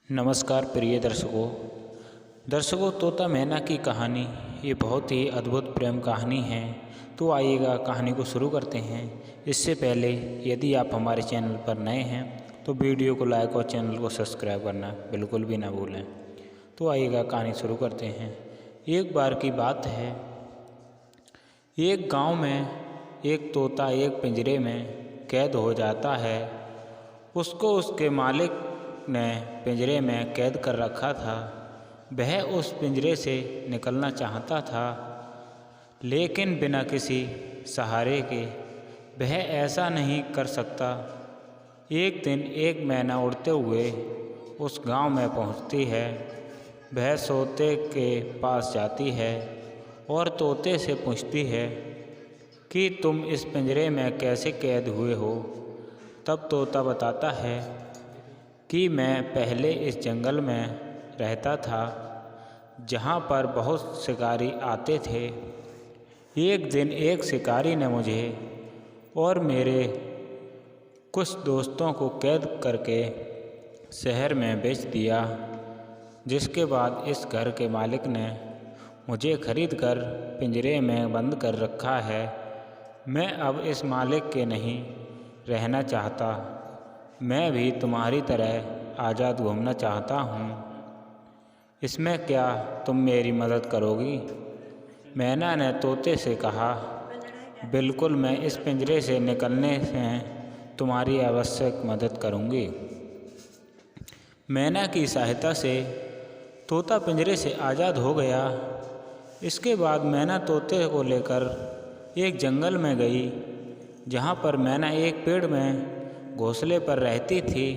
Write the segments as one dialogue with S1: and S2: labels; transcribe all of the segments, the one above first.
S1: नमस्कार प्रिय दर्शकों तोता मैना की कहानी ये बहुत ही अद्भुत प्रेम कहानी है। तो आइएगा कहानी को शुरू करते हैं। इससे पहले यदि आप हमारे चैनल पर नए हैं तो वीडियो को लाइक और चैनल को सब्सक्राइब करना बिल्कुल भी ना भूलें। तो आइएगा कहानी शुरू करते हैं। एक बार की बात है, एक गांव में एक तोता एक पिंजरे में कैद हो जाता है। उसको उसके मालिक ने पिंजरे में कैद कर रखा था। वह उस पिंजरे से निकलना चाहता था, लेकिन बिना किसी सहारे के वह ऐसा नहीं कर सकता। एक दिन एक मैना उड़ते हुए उस गांव में पहुंचती है। वह तोते के पास जाती है और तोते से पूछती है कि तुम इस पिंजरे में कैसे कैद हुए हो। तब तोता बताता है कि मैं पहले इस जंगल में रहता था, जहाँ पर बहुत शिकारी आते थे। एक दिन एक शिकारी ने मुझे और मेरे कुछ दोस्तों को कैद करके शहर में बेच दिया, जिसके बाद इस घर के मालिक ने मुझे खरीदकर पिंजरे में बंद कर रखा है। मैं अब इस मालिक के नहीं रहना चाहता। मैं भी तुम्हारी तरह आज़ाद घूमना चाहता हूँ। इसमें क्या तुम मेरी मदद करोगी? मैना ने तोते से कहा, बिल्कुल, मैं इस पिंजरे से निकलने में तुम्हारी आवश्यक मदद करूँगी। मैना की सहायता से तोता पिंजरे से आज़ाद हो गया। इसके बाद मैना तोते को लेकर एक जंगल में गई, जहाँ पर मैना एक पेड़ में घोंसले पर रहती थी।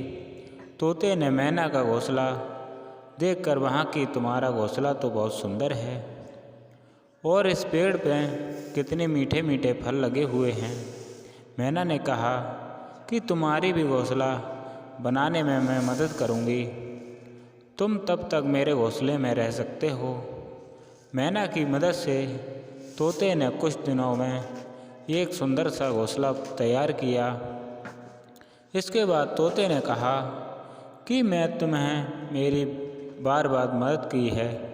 S1: तोते ने मैना का घोंसला देखकर वहाँ की तुम्हारा घोंसला तो बहुत सुंदर है और इस पेड़ पे कितने मीठे मीठे फल लगे हुए हैं। मैना ने कहा कि तुम्हारी भी घोंसला बनाने में मैं मदद करूँगी। तुम तब तक मेरे घोंसले में रह सकते हो। मैना की मदद से तोते ने कुछ दिनों में एक सुंदर सा घोंसला तैयार किया। इसके बाद तोते ने कहा कि मैं तुम्हें मेरी बार बार मदद की है।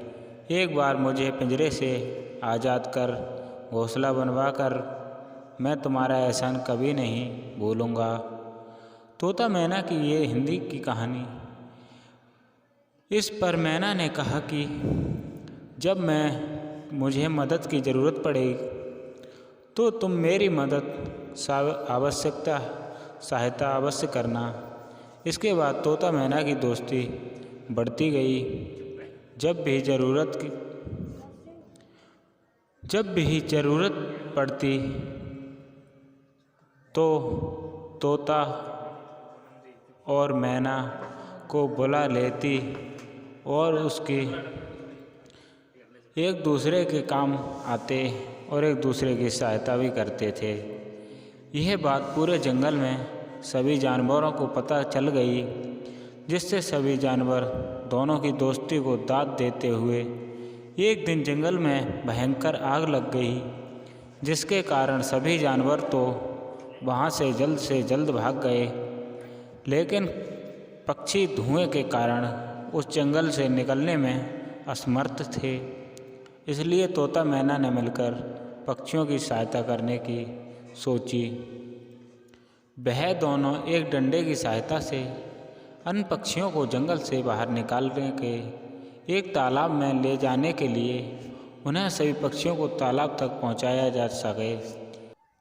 S1: एक बार मुझे पिंजरे से आज़ाद कर घोंसला बनवा कर मैं तुम्हारा एहसान कभी नहीं भूलूँगा। तोता मैना की ये हिंदी की कहानी। इस पर मैना ने कहा कि जब मुझे मदद की ज़रूरत पड़ेगी तो तुम मेरी सहायता अवश्य करना। इसके बाद तोता मैना की दोस्ती बढ़ती गई। जब भी ज़रूरत पड़ती तो तोता और मैना को बुला लेती और उसकी एक दूसरे के काम आते और एक दूसरे की सहायता भी करते थे। यह बात पूरे जंगल में सभी जानवरों को पता चल गई, जिससे सभी जानवर दोनों की दोस्ती को दाद देते हुए एक दिन जंगल में भयंकर आग लग गई, जिसके कारण सभी जानवर तो वहाँ से जल्द भाग गए, लेकिन पक्षी धुएं के कारण उस जंगल से निकलने में असमर्थ थे। इसलिए तोता मैना ने मिलकर पक्षियों की सहायता करने की सोची। वह दोनों एक डंडे की सहायता से अन्य पक्षियों को जंगल से बाहर निकालने के एक तालाब में ले जाने के लिए उन्हें सभी पक्षियों को तालाब तक पहुंचाया जा सके।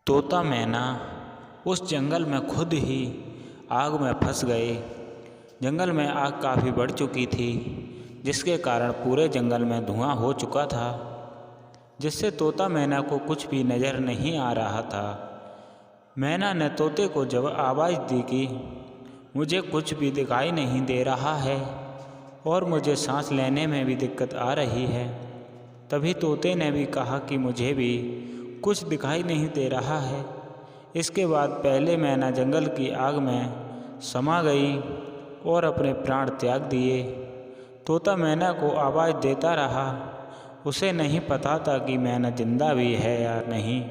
S1: तोता मैना उस जंगल में खुद ही आग में फंस गए। जंगल में आग काफ़ी बढ़ चुकी थी, जिसके कारण पूरे जंगल में धुआं हो चुका था, जिससे तोता मैना को कुछ भी नज़र नहीं आ रहा था। मैना ने तोते को जब आवाज़ दी कि मुझे कुछ भी दिखाई नहीं दे रहा है और मुझे सांस लेने में भी दिक्कत आ रही है। तभी तोते ने भी कहा कि मुझे भी कुछ दिखाई नहीं दे रहा है। इसके बाद पहले मैना जंगल की आग में समा गई और अपने प्राण त्याग दिए। तोता मैना को आवाज़ देता रहा। उसे नहीं पता था कि मैना जिंदा भी है या नहीं।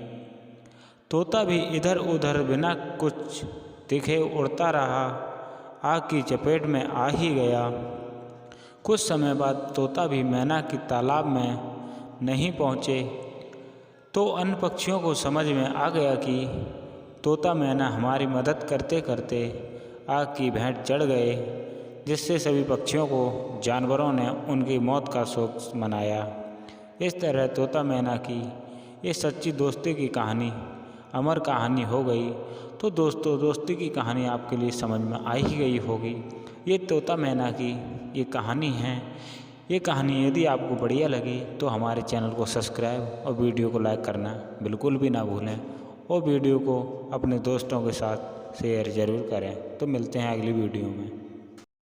S1: तोता भी इधर उधर बिना कुछ दिखे उड़ता रहा, आग की चपेट में आ ही गया। कुछ समय बाद तोता भी मैना की तालाब में नहीं पहुँचे तो अन्य पक्षियों को समझ में आ गया कि तोता मैना हमारी मदद करते करते आग की भेंट चढ़ गए, जिससे सभी पक्षियों को जानवरों ने उनकी मौत का शोक मनाया। इस तरह तोता मैना की ये सच्ची दोस्ती की कहानी अमर कहानी हो गई। तो दोस्तों, दोस्ती की कहानी आपके लिए समझ में आ ही गई होगी। ये तोता मैना की ये कहानी है। ये कहानी यदि आपको बढ़िया लगी तो हमारे चैनल को सब्सक्राइब और वीडियो को लाइक करना बिल्कुल भी ना भूलें, और वीडियो को अपने दोस्तों के साथ शेयर ज़रूर करें। तो मिलते हैं अगली वीडियो में।